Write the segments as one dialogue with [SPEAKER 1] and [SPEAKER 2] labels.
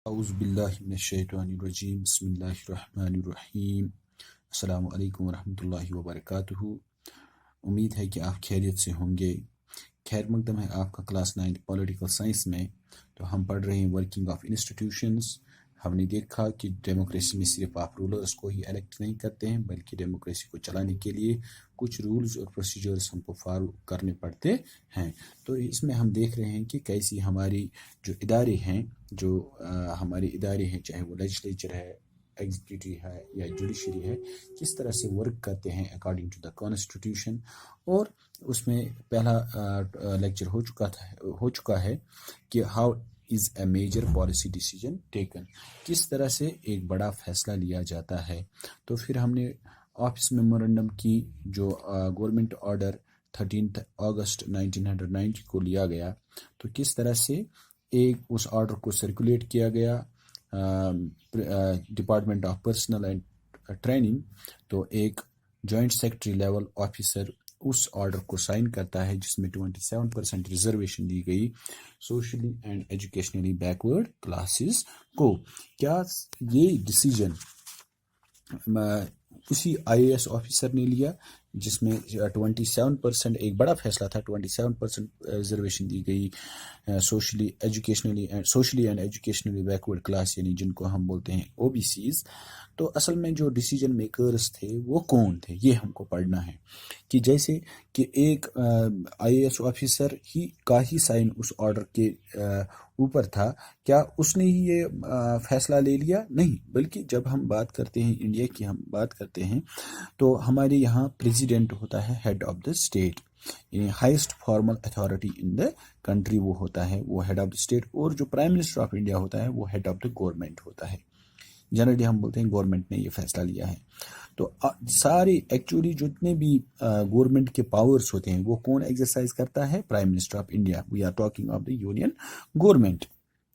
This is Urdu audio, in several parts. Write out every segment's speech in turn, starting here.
[SPEAKER 1] اعوذ باللہ من الشیطان الرجیم بسم اللہ الرحمن الرحیم السلام علیکم ورحمۃ اللہ وبرکاتہ۔ امید ہے کہ آپ خیریت سے ہوں گے۔ خیر مقدم ہے آپ کا کلاس 9 پولیٹیکل سائنس میں۔ تو ہم پڑھ رہے ہیں ورکنگ آف انسٹیٹیوشنز۔ ہم نے دیکھا کہ ڈیموکریسی میں صرف آپ رولرز کو ہی الیکٹ نہیں کرتے ہیں، بلکہ ڈیموکریسی کو چلانے کے لیے کچھ رولز اور پروسیجرز ہم کو فالو کرنے پڑتے ہیں۔ تو اس میں ہم دیکھ رہے ہیں کہ کیسی ہماری جو ادارے ہیں، جو ہمارے ادارے ہیں، چاہے وہ لیجسلیچر ہے، ایگزیکٹیو ہے یا جوڈیشری ہے، کس طرح سے ورک کرتے ہیں اکارڈنگ ٹو دا کانسٹیٹیوشن۔ اور اس میں پہلا لیکچر ہو چکا ہے کہ how is a major policy decision taken, کس طرح سے ایک بڑا فیصلہ لیا جاتا ہے۔ تو پھر ہم نے آفس میمورنڈم کی جو گورنمنٹ آرڈر 13 اگست 1990 کو لیا گیا، تو کس طرح سے ایک اس آرڈر کو سرکولیٹ کیا گیا department of personnel and training, تو ایک جوائنٹ سیکرٹری لیول آفیسر اس آرڈر کو سائن کرتا ہے، جس میں 27% ریزرویشن دی گئی socially and educationally backward classes کو۔ کیا یہ ڈیسیجن اسی آئی اے ایس آفیسر نے لیا جس میں 27% ایک بڑا فیصلہ تھا، 27% ریزرویشن دی گئی socially and educationally backward class, یعنی جن کو ہم بولتے ہیں او بی سیز۔ تو اصل میں جو ڈیسیجن میکرز تھے وہ کون تھے، یہ ہم کو پڑھنا ہے۔ کہ جیسے کہ ایک آئی اے ایس آفیسر کا ہی سائن اس آرڈر کے اوپر تھا، کیا اس نے ہی یہ فیصلہ لے لیا؟ نہیں، بلکہ جب ہم بات کرتے ہیں انڈیا کی، ہم بات کرتے ہیں تو ہمارے یہاں پریزیڈنٹ ہوتا ہے ہیڈ آف دا اسٹیٹ، یعنی highest formal authority in the country وہ ہوتا ہے، وہ ہیڈ آف دا اسٹیٹ۔ اور جو پرائم منسٹر آف انڈیا ہوتا ہے وہ ہیڈ آف دا گورنمنٹ ہوتا ہے۔ جنرلی ہم بولتے ہیں گورنمنٹ نے یہ فیصلہ لیا ہے۔ تو سارے ایکچولی جتنے بھی گورنمنٹ کے پاورز ہوتے ہیں وہ کون ایکسرسائز کرتا ہے؟ Prime minister of India. We are talking of the union government.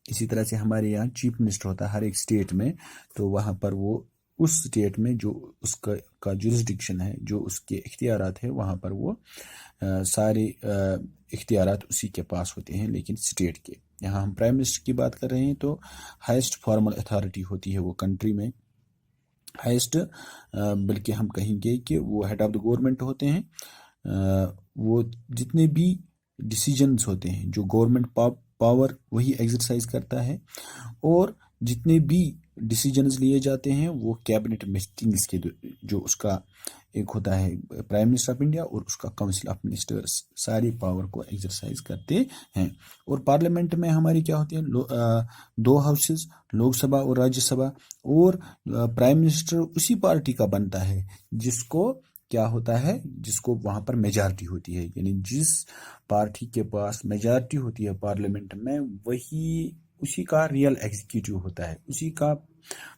[SPEAKER 1] اسی طرح سے ہمارے یہاں چیف منسٹر ہوتا ہے ہر ایک اسٹیٹ میں، تو وہاں پر وہ اس اسٹیٹ میں جو اس کا جورسڈکشن ہے، جو اس کے اختیارات ہیں، وہاں پر وہ سارے اختیارات اسی کے پاس ہوتے ہیں، لیکن اسٹیٹ کے۔ یہاں ہم پرائم منسٹر کی بات کر رہے ہیں، تو ہائیسٹ فارمل اتھارٹی ہوتی ہے وہ کنٹری میں، ہائیسٹ، بلکہ ہم کہیں گے کہ وہ ہیڈ آف دا گورنمنٹ ہوتے ہیں۔ وہ جتنے بھی ڈیسیجنز ہوتے ہیں جو گورنمنٹ پاور وہی ایکسرسائز کرتا ہے، اور جتنے بھی ڈیسیجنز لیے جاتے ہیں وہ کیبنٹ میٹنگز کے جو اس کا ایک ہوتا ہے پرائم منسٹر آف انڈیا اور اس کا کونسل آف منسٹرز، ساری پاور کو ایکسرسائز کرتے ہیں۔ اور پارلیمنٹ میں ہماری کیا ہوتی ہیں؟ دو ہاؤسز، لوک سبھا اور راجیہ سبھا، اور پرائم منسٹر اسی پارٹی کا بنتا ہے جس کو کیا ہوتا ہے، جس کو وہاں پر میجارٹی ہوتی ہے، یعنی جس پارٹی کے پاس میجارٹی ہوتی ہے پارلیمنٹ میں، وہی اسی کا ریئل ایگزیکیٹو ہوتا ہے، اسی کا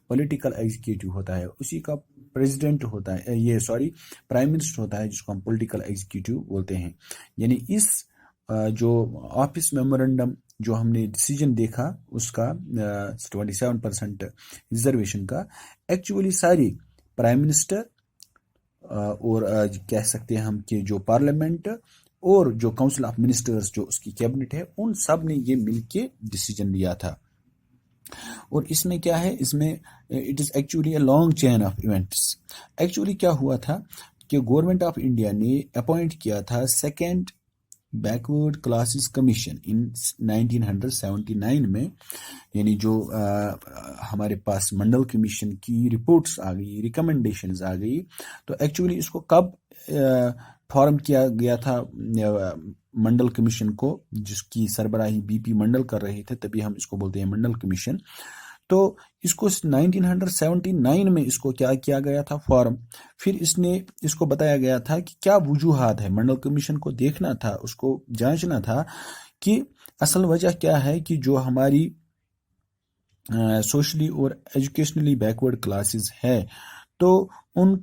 [SPEAKER 1] پولیٹیکل ایگزیکیٹو ہوتا ہے، اسی کا پریزیڈنٹ ہوتا ہے، پرائم منسٹر ہوتا ہے، جس کو ہم پولیٹیکل ایگزیکیٹو بولتے ہیں۔ یعنی اس جو آفس میمورنڈم جو ہم نے ڈیسیجن دیکھا اس کا 27% ریزرویشن کا، ایکچولی ساری پرائم منسٹر اور کہہ سکتے ہیں ہم کہ جو پارلیمنٹ اور جو کونسل آف منسٹرز جو اس کی کیبنٹ ہے، ان سب نے یہ مل کے ڈیسیجن لیا تھا۔ اور اس میں کیا ہے، اس میں it is actually a long chain of events. Actually کیا ہوا تھا کہ گورنمنٹ آف انڈیا نے اپوائنٹ کیا تھا second backward classes commission in 1979 میں، یعنی جو ہمارے پاس منڈل کمیشن کی رپورٹس آ گئی، ریکمنڈیشنز آ گئی، تو ایکچولی اس کو کب فارم کیا گیا تھا منڈل کمیشن کو، جس کی سربراہی بی پی منڈل کر رہے تھے، تبھی ہم اس کو بولتے ہیں منڈل کمیشن۔ تو اس کو 1979 میں اس کو کیا کیا گیا تھا فارم، پھر اس کو بتایا گیا تھا کہ کیا وجوہات ہے، منڈل کمیشن کو دیکھنا تھا، اس کو جانچنا تھا کہ اصل وجہ کیا ہے کہ جو ہماری سوشلی اور ایجوکیشنلی بیکورڈ کلاسز ہے، تو ان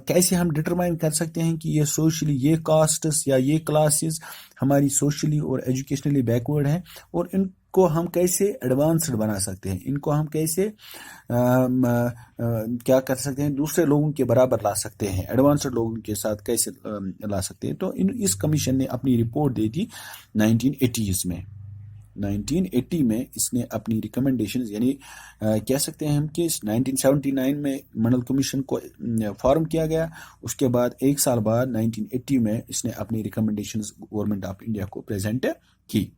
[SPEAKER 1] کیسے ہم ڈٹرمائن کر سکتے ہیں کہ یہ سوشلی، یہ کاسٹس یا یہ کلاسز ہماری سوشلی اور ایجوکیشنلی بیکورڈ ہیں، اور ان کو ہم کیسے ایڈوانسڈ بنا سکتے ہیں، ان کو ہم کیسے کیا کر سکتے ہیں، دوسرے لوگوں کے برابر لا سکتے ہیں، ایڈوانسڈ لوگوں کے ساتھ کیسے لا سکتے ہیں۔ تو اس کمیشن نے اپنی رپورٹ دے دی 1980s میں۔ 1980 میں اس نے اپنی ریکمنڈیشنز یعنی کہہ سکتے ہیں ہم کہ 1979 میں منڈل کمیشن کو فارم کیا گیا. اس کے بعد ایک سال بعد 1980 میں اس نے اپنی ریکمنڈیشنز گورنمنٹ آف انڈیا کو پریزنٹ کی.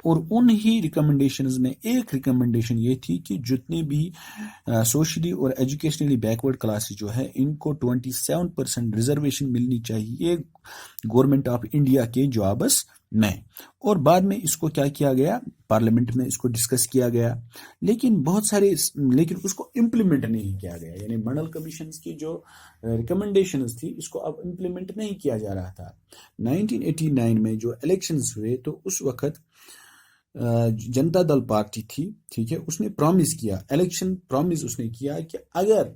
[SPEAKER 1] اور ان ہی ریکمنڈیشنز میں ایک ریکمنڈیشن یہ تھی کہ جتنے بھی سوشلی اور ایجوکیشنلی بیکورڈ کلاسز جو ہے ان کو 27% ریزرویشن ملنی چاہیے گورنمنٹ آف انڈیا کے جابس میں. اور بعد میں اس کو کیا کیا گیا, پارلیمنٹ میں اس کو ڈسکس کیا گیا, لیکن اس کو امپلیمنٹ نہیں کیا گیا. یعنی منڈل کمیشنز کی جو ریکمنڈیشنز تھی اس کو اب امپلیمنٹ نہیں کیا جا رہا تھا. 1989 میں جو الیکشنز ہوئے تو اس وقت جنتا دل پارٹی تھی, ٹھیک ہے, اس نے پرامس کیا, الیکشن پرامس اس نے کیا کہ اگر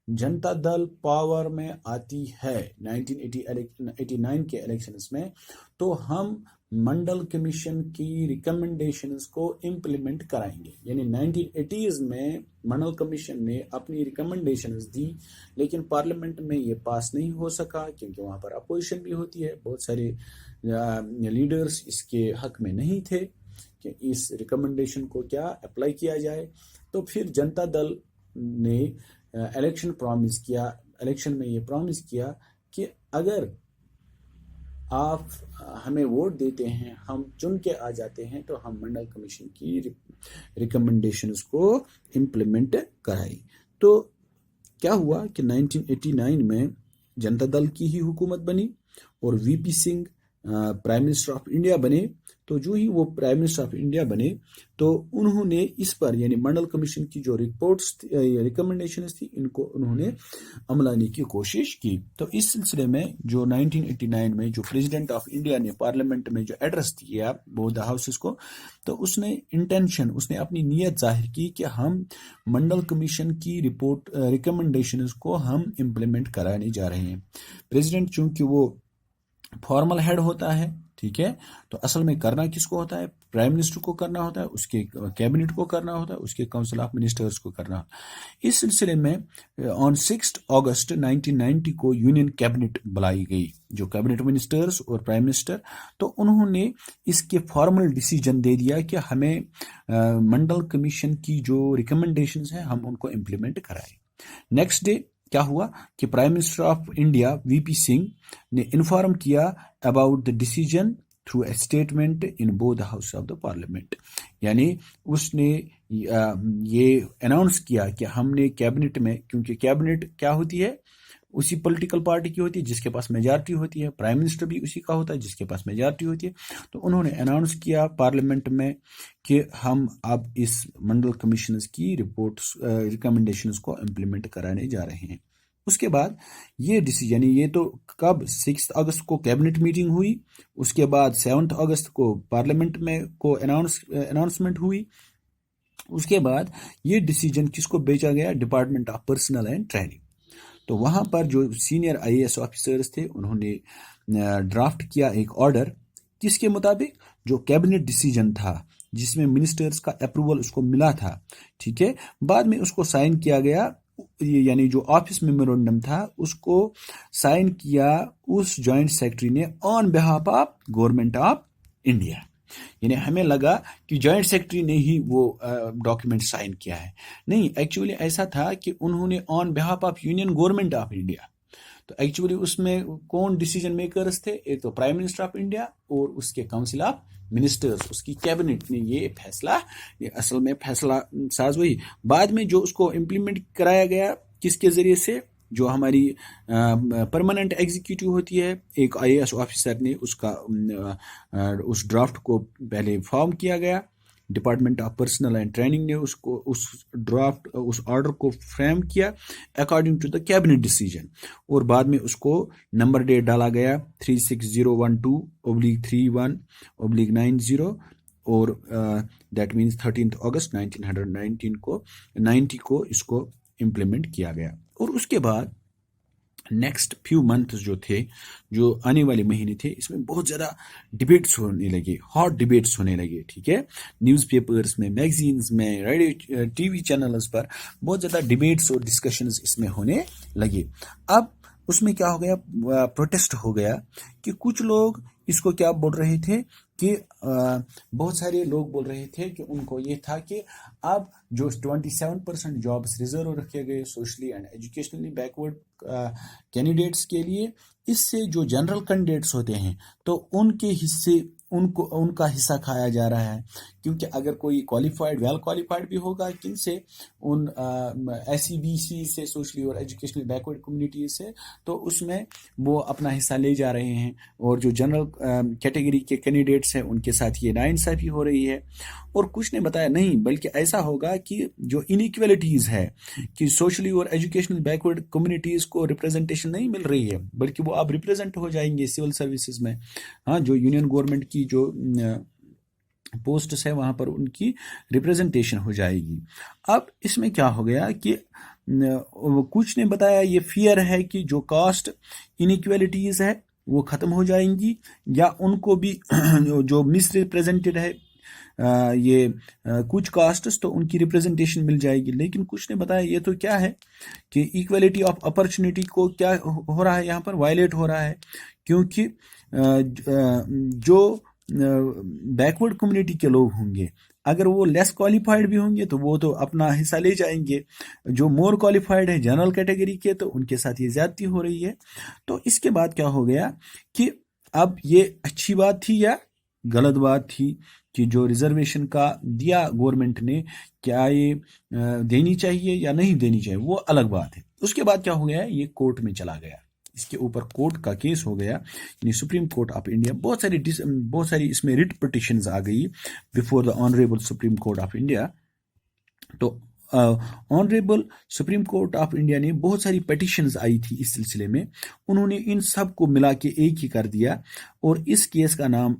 [SPEAKER 1] جنتا دل پاور میں آتی ہے 1989 کے الیکشنز میں تو ہم منڈل کمیشن کی ریکمنڈیشنز کو امپلیمنٹ کرائیں گے. یعنی 1980s میں منڈل کمیشن نے اپنی ریکمنڈیشنز دی, لیکن پارلیمنٹ میں یہ پاس نہیں ہو سکا کیونکہ وہاں پر اپوزیشن بھی ہوتی ہے. بہت سارے لیڈرز اس کے حق میں نہیں تھے کہ اس ریکمنڈیشن کو کیا اپلائی کیا جائے. تو پھر جنتا دل نے الیکشن میں یہ پرامس کیا کہ اگر آپ ہمیں ووٹ دیتے ہیں, ہم چن کے آ جاتے ہیں, تو ہم منڈل کمیشن کی ریکمنڈیشنز کو امپلیمنٹ کرائیں. تو کیا ہوا کہ 1989 میں جنتا دل کی ہی حکومت بنی اور V P Singh prime minister of India بنے. تو جو ہی وہ پرائم منسٹر آف انڈیا بنے تو انہوں نے اس پر یعنی منڈل کمیشن کی جو رپورٹس ریکمنڈیشنز تھی ان کو انہوں نے عملانے کی کوشش کی. تو اس سلسلے میں جو 1989 میں جو پریزیڈنٹ آف انڈیا نے پارلیمنٹ میں جو ایڈریس دیا بوتھ دا ہاؤسز کو, تو اس نے اپنی نیت ظاہر کی کہ ہم منڈل کمیشن کی رپورٹ ریکمنڈیشنز کو ہم امپلیمنٹ کرانے جا رہے ہیں. پریزیڈنٹ چونکہ وہ فارمل ہیڈ ہوتا ہے, ٹھیک ہے, تو اصل میں کرنا کس کو ہوتا ہے, پرائم منسٹر کو کرنا ہوتا ہے, اس کے کیبنٹ کو کرنا ہوتا ہے, اس کے کونسل آف منسٹرز کو کرنا ہوتا ہے. اس سلسلے میں آن 6 اگست 1990 کو یونین کیبنٹ بلائی گئی, جو کیبنٹ منسٹرز اور پرائم منسٹر, تو انہوں نے اس کے فارمل ڈیسیجن دے دیا کہ ہمیں منڈل کمیشن کی جو ریکمنڈیشنز ہیں ہم ان کو امپلیمنٹ کرائیں. نیکسٹ ڈے کیا ہوا کہ prime minister of India we P Singh نے انفارم کیا about the decision through a statement in both house of the parliament. یعنی اس نے یہ اناؤنس کیا کہ ہم نے کیبنٹ میں, کیونکہ کیبنٹ کیا ہوتی ہے, اسی پولیٹیکل پارٹی کی ہوتی ہے جس کے پاس میجارٹی ہوتی ہے, پرائم منسٹر بھی اسی کا ہوتا ہے جس کے پاس میجارٹی ہوتی ہے. تو انہوں نے اناؤنس کیا پارلیمنٹ میں کہ ہم اب اس منڈل کمیشنز کی رپورٹس ریکمنڈیشنز کو امپلیمنٹ کرانے جا رہے ہیں. اس کے بعد یہ ڈیسیجن, یعنی یہ تو کب 6 اگست کو کیبنٹ میٹنگ ہوئی, اس کے بعد 7 اگست کو پارلیمنٹ میں کو اناؤنسمنٹ ہوئی. اس کے بعد یہ ڈیسیجن کس کو بھیجا گیا, department of personnel and training. تو وہاں پر جو سینئر IAS آفیسرز تھے انہوں نے ڈرافٹ کیا ایک آرڈر جس کے مطابق جو کیبنٹ ڈیسیجن تھا جس میں منسٹرز کا اپروول اس کو ملا تھا, ٹھیک ہے, بعد میں اس کو سائن کیا گیا, یعنی جو آفس میمورنڈم تھا اس کو سائن کیا اس جوائنٹ سیکرٹری نے on behalf of government of India. یعنی ہمیں لگا کہ جوائنٹ سیکرٹری نے ہی وہ ڈاکیومنٹ سائن کیا ہے, نہیں, ایکچولی ایسا تھا کہ انہوں نے on behalf of union government of India. تو ایکچولی اس میں کون ڈیسیجن میکرز تھے, ایک تو پرائم منسٹر آف انڈیا اور اس کے کاؤنسل آف منسٹرز, اس کی کیبنٹ نے یہ فیصلہ, یہ اصل میں فیصلہ ساز ہوئی. بعد میں جو اس کو امپلیمنٹ کرایا گیا کس کے ذریعے سے, جو ہماری پرماننٹ ایگزیکیوٹیو ہوتی ہے, ایک IAS آفیسر نے اس ڈرافٹ کو پہلے فارم کیا گیا, department of personnel and training نے اس ڈرافٹ اس آرڈر کو فریم کیا according to the cabinet decision, اور بعد میں اس کو نمبر ڈیٹ ڈالا گیا 36012/31/90 اور دیٹ مینس 13 اگست 1990 کو اس کو امپلیمنٹ کیا گیا. اور اس کے بعد نیکسٹ فیو منتھز جو تھے, جو آنے والے مہینے تھے, اس میں بہت زیادہ ڈیبیٹس ہونے لگے, ہاٹ ڈیبیٹس ہونے لگے, ٹھیک ہے, نیوز پیپرز میں, میگزینز میں, ریڈیو TV چینلز پر بہت زیادہ ڈیبیٹس اور ڈسکشنز اس میں ہونے لگے. اب اس میں کیا ہو گیا, پروٹیسٹ ہو گیا کہ کچھ لوگ اس کو کیا بول رہے تھے کہ بہت سارے لوگ بول رہے تھے کہ ان کو یہ تھا کہ اب جو 27% جابس ریزرو رکھے گئے socially and educationally backward candidates کے لیے، اس سے جو جنرل کینڈیڈیٹس ہوتے ہیں تو ان کے حصے ان کا حصہ کھایا جا رہا ہے، کیونکہ اگر کوئی کوالیفائڈ ویل کوالیفائڈ بھی ہوگا کن سے، ان ایس سی بی سی سے، سوشلی اور ایجوکیشنل بیکورڈ کمیونٹیز سے، تو اس میں وہ اپنا حصہ لے جا رہے ہیں، اور جو جنرل کیٹیگری کے کینڈیڈیٹس ہیں ان کے ساتھ یہ ناانصافی ہو رہی ہے۔ اور کچھ نے بتایا نہیں، بلکہ ایسا ہوگا کہ جو انیکویلٹیز ہے کہ سوشلی اور ایجوکیشنل بیکورڈ کمیونٹیز کو ریپرزنٹیشن نہیں مل رہی ہے، بلکہ وہ اب ریپرزنٹ ہو جائیں گے سول سروسز میں، ہاں، جو یونین گورنمنٹ کی جو پوسٹس ہے وہاں پر ان کی ریپرزنٹیشن ہو جائے گی۔ اب اس میں کیا ہو گیا کہ کچھ نے بتایا یہ فیئر ہے کہ جو کاسٹ انیکویلٹیز ہے وہ ختم ہو جائیں گی، یا ان کو بھی جو مس ریپرزنٹڈ ہے یہ کچھ کاسٹس، تو ان کی ریپرزنٹیشن مل جائے گی۔ لیکن کچھ نے بتایا یہ تو کیا ہے کہ ایکویلٹی آف اپرچونٹی کو کیا ہو رہا ہے، یہاں پر وائلیٹ ہو رہا ہے، کیونکہ جو بیکورڈ کمیونٹی کے لوگ ہوں گے اگر وہ لیس کوالیفائڈ بھی ہوں گے تو وہ تو اپنا حصہ لے جائیں گے، جو مور کوالیفائڈ ہے جنرل کیٹیگری کے تو ان کے ساتھ یہ زیادتی ہو رہی ہے۔ تو اس کے بعد کیا ہو گیا کہ اب یہ اچھی بات تھی یا غلط بات تھی کہ جو ریزرویشن کا دیا گورنمنٹ نے، کیا یہ دینی چاہیے یا نہیں دینی چاہیے، وہ الگ بات ہے۔ اس کے بعد کیا ہو گیا، یہ کورٹ میں چلا گیا، اس کے اوپر کورٹ کا کیس ہو گیا، یعنی سپریم کورٹ آف انڈیا۔ بہت ساری اس میں ریٹ پٹیشنز آ گئی before the honourable supreme court of India. تو honourable supreme court of India نے بہت ساری پٹیشنز آئی تھی اس سلسلے میں، انہوں نے ان سب کو ملا کے ایک ہی کر دیا، اور اس کیس کا نام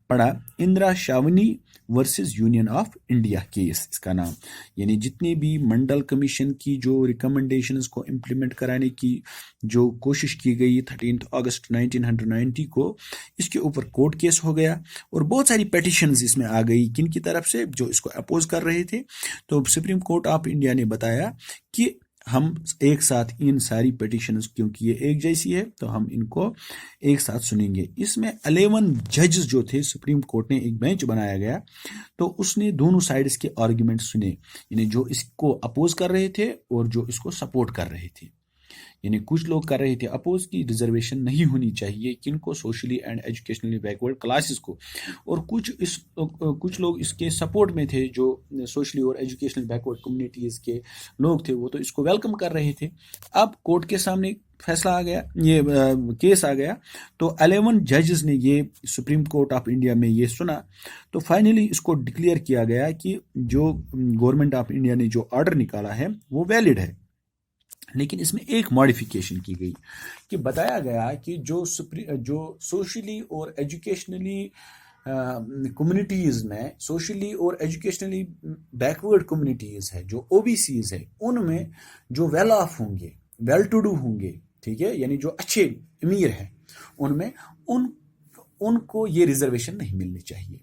[SPEAKER 1] پڑا Indra Sawhney versus union of India case, اس کا نام۔ یعنی جتنی بھی منڈل کمیشن کی جو ریکمنڈیشنز کو امپلیمنٹ کرانے کی جو کوشش کی گئی 13 اگست 1990 کو، اس کے اوپر کورٹ کیس ہو گیا، اور بہت ساری پیٹیشنز اس میں آ گئی، کن کی طرف سے، جو اس کو اپوز کر رہے تھے۔ تو سپریم کورٹ آف انڈیا نے بتایا کہ ہم ایک ساتھ ان ساری پیٹیشنز، کیونکہ یہ ایک جیسی ہے تو ہم ان کو ایک ساتھ سنیں گے۔ اس میں 11 ججز جو تھے، سپریم کورٹ نے ایک بینچ بنایا گیا، تو اس نے دونوں سائڈز کے آرگیومنٹ سنے، یعنی جو اس کو اپوز کر رہے تھے اور جو اس کو سپورٹ کر رہے تھے۔ یعنی کچھ لوگ کر رہے تھے اپوز کی ریزرویشن نہیں ہونی چاہیے کن کو، socially and educationally backward classes کو، اور کچھ لوگ اس کے سپورٹ میں تھے، جو سوشلی اور ایجوکیشنل بیکورڈ کمیونٹیز کے لوگ تھے، وہ تو اس کو ویلکم کر رہے تھے۔ اب کورٹ کے سامنے فیصلہ آ گیا، یہ کیس آ گیا، تو 11 ججز نے یہ سپریم کورٹ آف انڈیا میں یہ سنا، تو فائنلی اس کو ڈکلیئر کیا گیا کہ جو گورنمنٹ آف انڈیا نے جو آرڈر نکالا ہے وہ ویلڈ ہے۔ لیکن اس میں ایک ماڈیفیکیشن کی گئی کہ بتایا گیا کہ جو سوشلی اور ایجوکیشنلی کمیونٹیز میں، سوشلی اور ایجوکیشنلی بیکورڈ کمیونٹیز ہے، جو او بی سیز ہے، ان میں جو ویل آف ہوں گے، ویل ٹو ڈو ہوں گے، ٹھیک ہے، یعنی جو اچھے امیر ہیں، ان میں ان کو یہ ریزرویشن نہیں ملنی چاہیے۔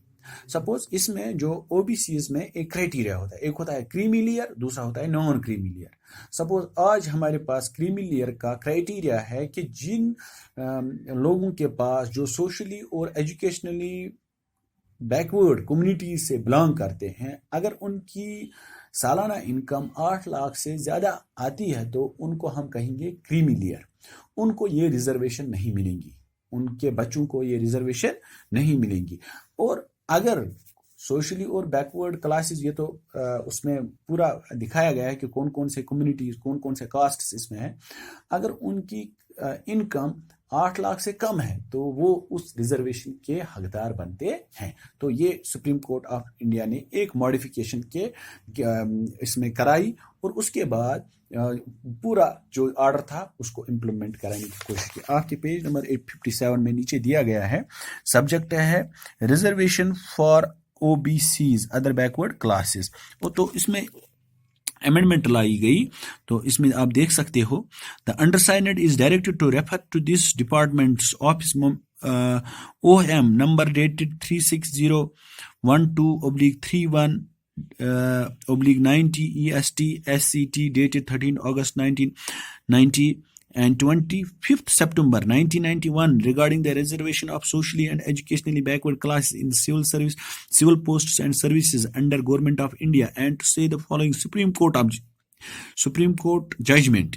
[SPEAKER 1] سپوز اس میں جو او بی سیز میں ایک کرائٹیریا ہوتا ہے، ایک ہوتا ہے کریمی لیئر، دوسرا ہوتا ہے نان کریمی لیئر۔ سپوز آج ہمارے پاس کریمی لیئر کا کرائٹیریا ہے کہ جن لوگوں کے پاس جو سوشلی اور ایجوکیشنلی بیکورڈ کمیونٹیز سے بلانگ کرتے ہیں، اگر ان کی سالانہ انکم 8 لاکھ سے زیادہ آتی ہے تو ان کو ہم کہیں گے کریمی لیئر، ان کو یہ ریزرویشن نہیں ملیں گی، ان کے بچوں کو یہ ریزرویشن نہیں ملیں گی۔ اور اگر سوشلی اور بیکورڈ کلاسز، یہ تو اس میں پورا دکھایا گیا ہے کہ کون کون سے کمیونٹیز، کون کون سے کاسٹس اس میں ہیں، اگر ان کی انکم 8 لاکھ سے کم ہے تو وہ اس ریزرویشن کے حقدار بنتے ہیں۔ تو یہ سپریم کورٹ آف انڈیا نے ایک ماڈیفیکیشن کے اس میں کرائی، اور اس کے بعد پورا جو آرڈر تھا اس کو امپلیمنٹ کرانے کی کوشش کی۔ آپ کے پیج نمبر 857 میں نیچے دیا گیا ہے، سبجیکٹ ہے reservation for O B Cs other backward classes, تو اس میں امینڈمنٹ لائی گئی، تو اس میں آپ دیکھ سکتے ہو، the undersigned is directed to refer to this department's office O M number dated 36012/31/90 EST SCT dated 13 August 1990 and 25th September 1991 regarding the reservation of socially and educationally backward classes in civil service, civil posts and services under Government of India, and to say the following Supreme Court judgment.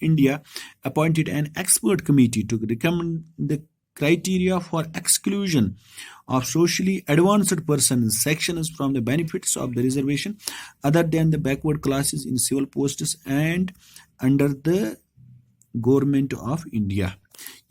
[SPEAKER 1] India appointed an expert committee to recommend the criteria for exclusion of socially advanced persons sections from the benefits of the reservation other than the backward classes in civil posts and under the Government of India.